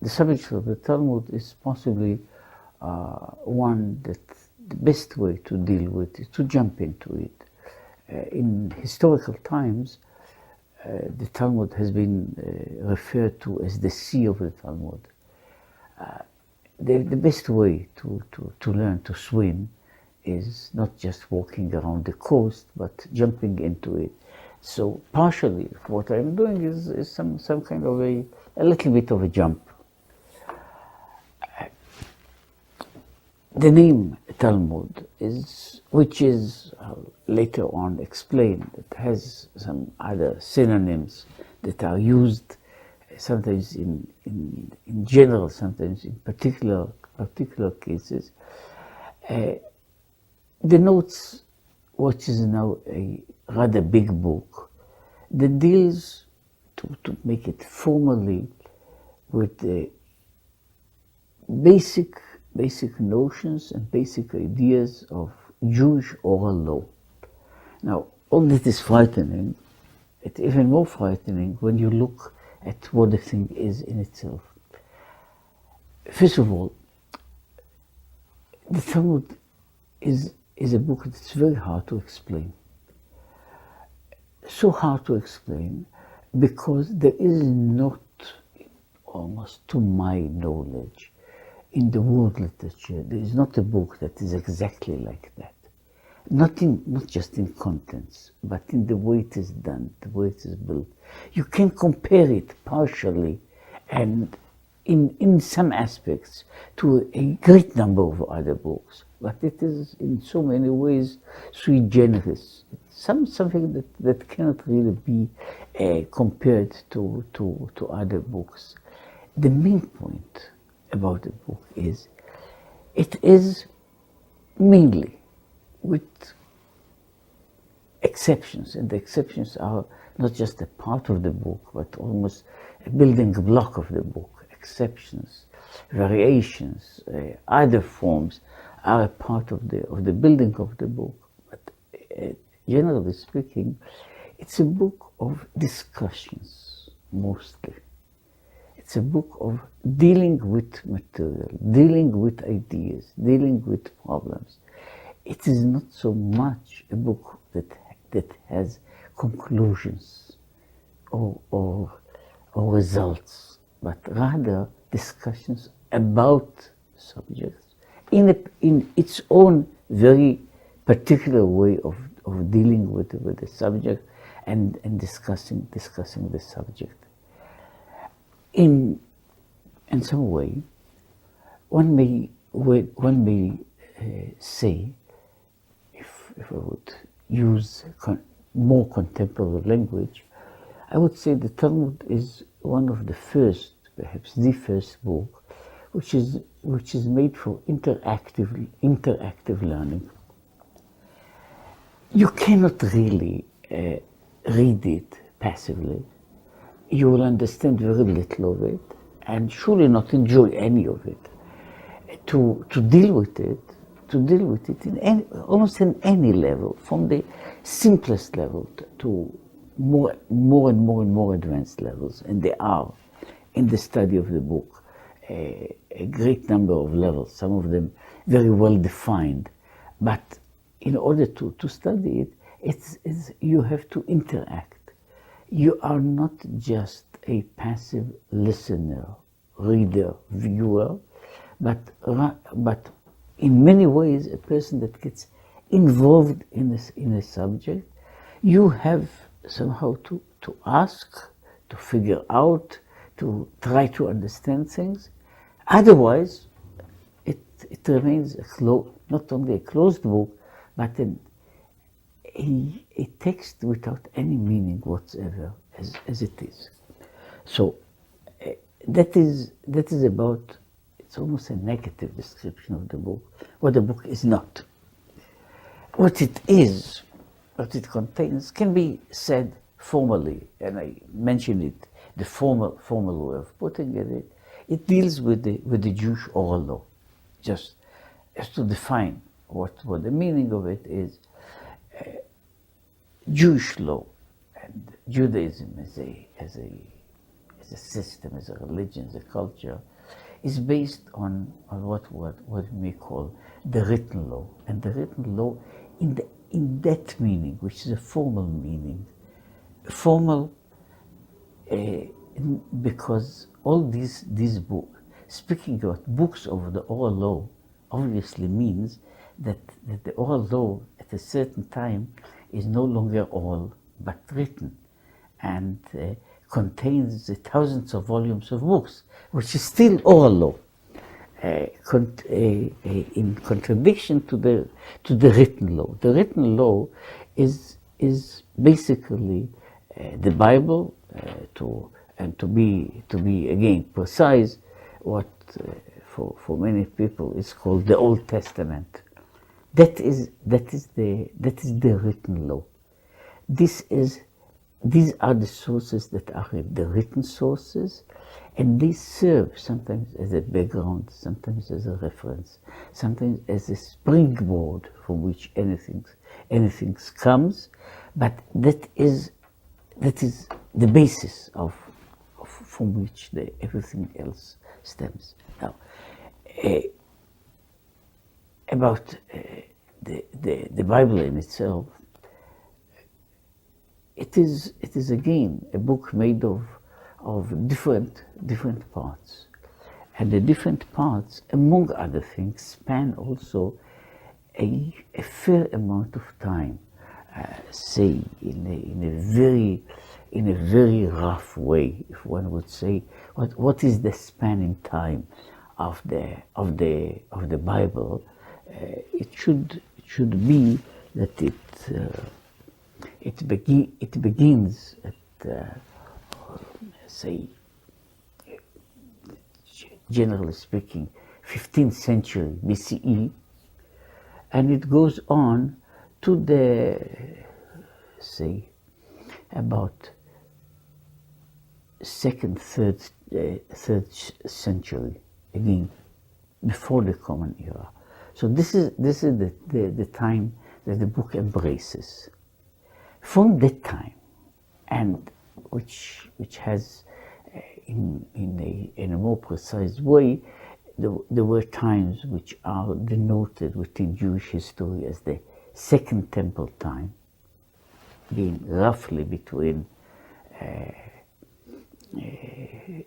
the subject of the Talmud is possibly one that the best way to deal with is to jump into it. In historical times, the Talmud has been referred to as the sea of the Talmud. The best way to learn to swim is not just walking around the coast, but jumping into it. So partially what I'm doing is some kind of a little bit of a jump. The name Talmud which is later on explained, it has some other synonyms that are used sometimes in general, sometimes in particular cases. Denotes what is now a rather big book that deals, to make it formally, with the basic notions and basic ideas of Jewish oral law. Now, all that is frightening. It's even more frightening when you look at what the thing is in itself. First of all, the Talmud is a book that's very hard to explain. So hard to explain because there is not, almost to my knowledge, in the world literature, there is not a book that is exactly like that. Not just in contents, but in the way it is done, the way it is built. You can compare it partially and in some aspects to a great number of other books, but it is in so many ways sui generis. Something that cannot really be compared to other books. The main point about the book is, it is mainly, with exceptions, and the exceptions are not just a part of the book, but almost a building block of the book. Exceptions, variations, other forms are a part of the building of the book. But generally speaking, it's a book of discussions, mostly. It's a book of dealing with material, dealing with ideas, dealing with problems. It is not so much a book that has conclusions or results, but rather discussions about subjects in its own very particular way of dealing with the subject and discussing the subject. In some way, one may say, if I would use more contemporary language, I would say the Talmud is one of the first, perhaps the first book, which is made for interactive learning. You cannot really read it passively. You will understand very little of it, and surely not enjoy any of it. To deal with it in almost in any level, from the simplest level to more and more advanced levels, and there are in the study of the book a great number of levels, some of them very well defined. But in order to study it, you have to interact. You are not just a passive listener, reader, viewer, but in many ways a person that gets involved in a subject. You have somehow to ask, to figure out, to try to understand things. Otherwise, it remains not only a closed book, but a text without any meaning whatsoever, as it is. So that is about, it's almost a negative description of the book, what the book is not. What it is, what it contains, can be said formally, and I mentioned it, the formal way of putting it. It deals with the Jewish oral law, just to define what the meaning of it is. Jewish law and Judaism as a system, as a religion, as a culture, is based on what we may call the written law. And the written law in that meaning, which is a formal meaning. Formal because all these books, speaking about books of the oral law, obviously means that the oral law at a certain time is no longer oral but written, and contains the thousands of volumes of books, which is still oral law, in contradiction to the written law. The written law is basically the Bible, to be again precise, what for many people is called the Old Testament. That is the written law. These are the sources that are the written sources, and they serve sometimes as a background, sometimes as a reference, sometimes as a springboard from which anything comes. But that is the basis from which everything else stems. Now, about the Bible in itself, it is again a book made of different parts, and the different parts, among other things, span also a fair amount of time. Say in a very rough way, if one would say, what is the span in time of the Bible? It should be that it begins at say, generally speaking, 15th century BCE, and it goes on to the, say, about second, third century, again, before the Common Era. So this is the time that the book embraces. From that time, and which has, in a more precise way, there were times which are denoted within Jewish history as the Second Temple time, being roughly between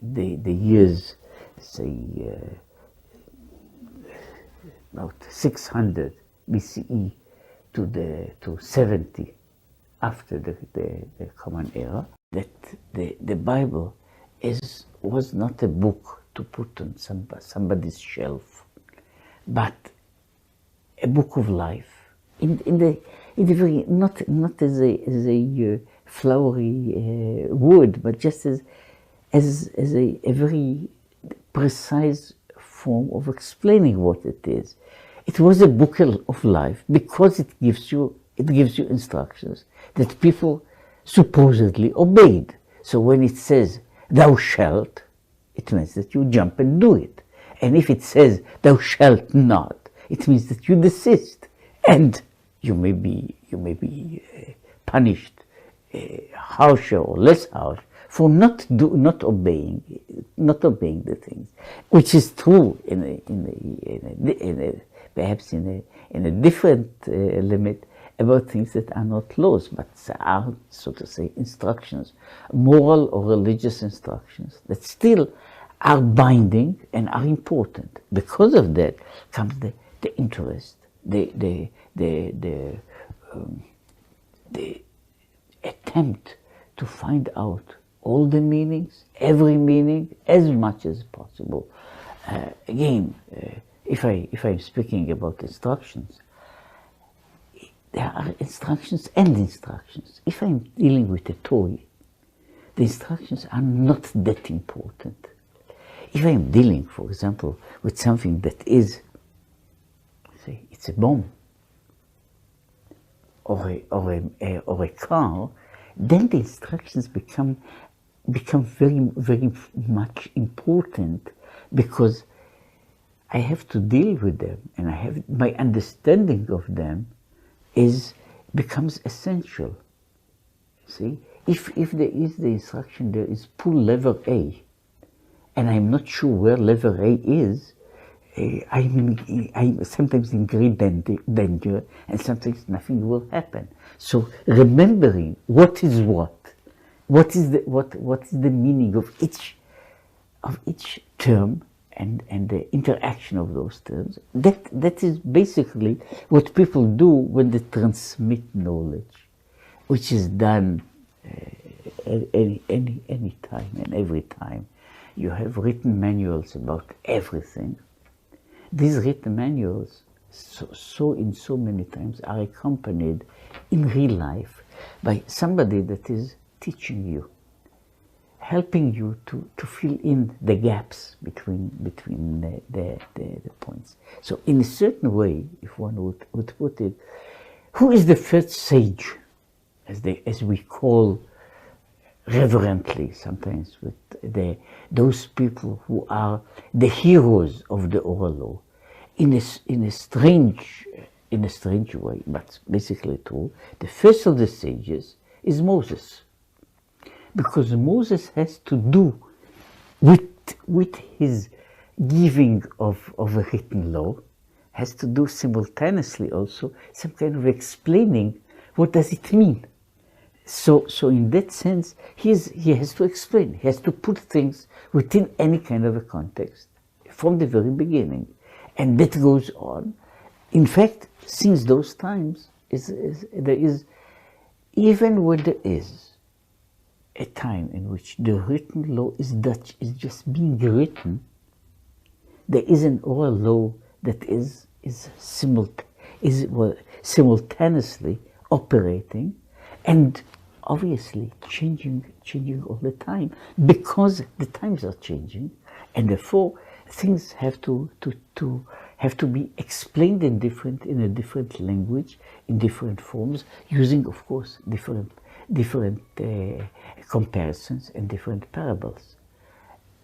the years, say, about 600 BCE to 70 after the Common Era. That the Bible was not a book to put on somebody's shelf, but a book of life. In the very, not as a flowery word, but just as a very precise form of explaining what it is. It was a book of life because it gives you instructions that people supposedly obeyed. So when it says, "Thou shalt," it means that you jump and do it. And if it says, "Thou shalt not," it means that you desist, and you may be punished harsher or less harsh for not obeying the things, which is true perhaps in a different limit about things that are not laws, but are, so to say, instructions, moral or religious instructions that still are binding and are important. Because of that comes the interest, the attempt to find out all the meanings, every meaning, as much as possible. Again, if I'm speaking about instructions, there are instructions and instructions. If I'm dealing with a toy, the instructions are not that important. If I'm dealing, for example, with something that is, say, it's a bomb or a car, then the instructions become very, very much important, because I have to deal with them, and my understanding of them becomes essential. See, if there is the instruction, there is pull lever A, and I'm not sure where level A is, I'm sometimes in great danger, and sometimes nothing will happen. So remembering what is what is the meaning of each term, and the interaction of those terms. That is basically what people do when they transmit knowledge, which is done any time and every time. You have written manuals about everything. These written manuals, so many times, are accompanied in real life by somebody that is teaching you, helping you to fill in the gaps between the points. So in a certain way, if one would put it, who is the first sage, as we call reverently sometimes, with those people who are the heroes of the oral law, in a strange way, but basically true. The first of the sages is Moses, because Moses has to do with his giving of a written law, has to do simultaneously also some kind of explaining what does it mean. So in that sense, he has to explain. He has to put things within any kind of a context from the very beginning, and that goes on. In fact, since those times, there is, even when there is a time in which the written law is just being written, there is an oral law that is simultaneously operating, and obviously changing all the time, because the times are changing, and therefore things have to be explained in a different language, in different forms, using, of course, different comparisons and different parables.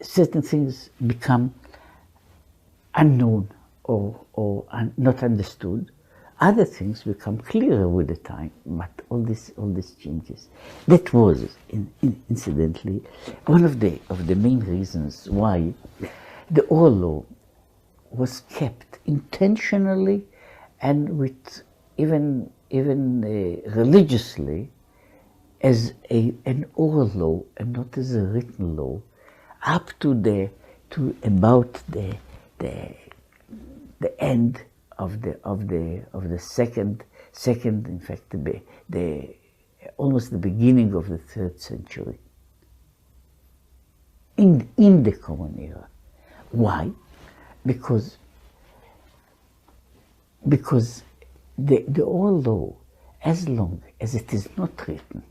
Certain things become unknown or not understood. Other things become clearer with the time, but all this changes. That was, incidentally, one of the main reasons why the oral law was kept intentionally and with even religiously as an oral law and not as a written law, up to about the end of the second, in fact, almost the beginning of the 3rd century, in the Common Era. Why? Because the oral law, as long as it is not written,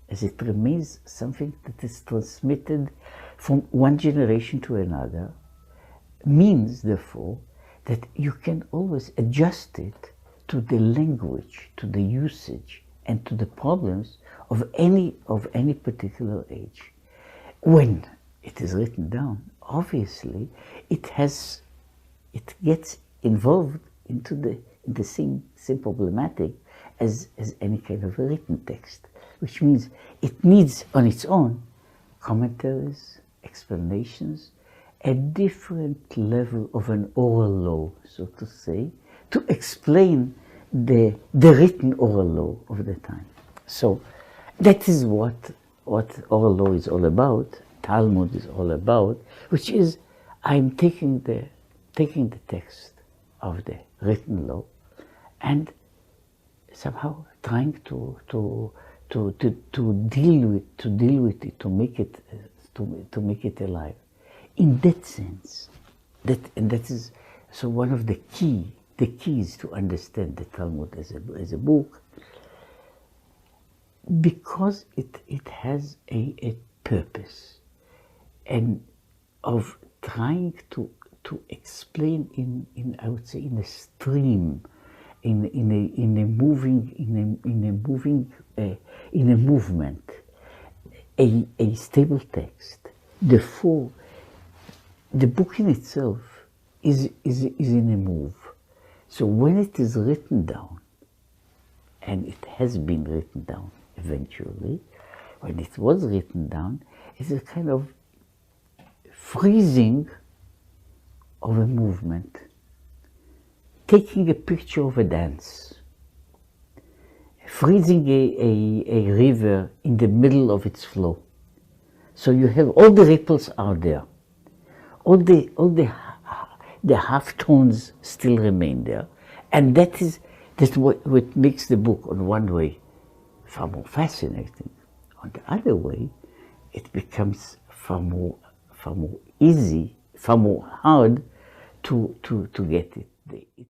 as it remains something that is transmitted from one generation to another, means, therefore, that you can always adjust it to the language, to the usage, and to the problems of any particular age. When it is written down, obviously, it gets involved into the same problematic as any kind of a written text, which means it needs on its own commentaries, explanations, a different level of an oral law, so to say, to explain the written oral law of the time. So that is what oral law is all about, Talmud is all about, which is I'm taking the text of the written law and somehow trying to deal with it, to make it alive. In that sense, that is so one of the keys to understand the Talmud as a book, because it has a purpose, and of trying to explain in I would say in a stream, in a movement, a stable text. Therefore, the book in itself is in a move. So when it is written down, and it has been written down eventually, when it was written down, it's a kind of freezing of a movement, taking a picture of a dance, freezing a river in the middle of its flow. So you have all the ripples out there, all the half tones still remain there, and that's what makes the book, on one way, far more fascinating. On the other way, it becomes far more easy, far more hard to get it.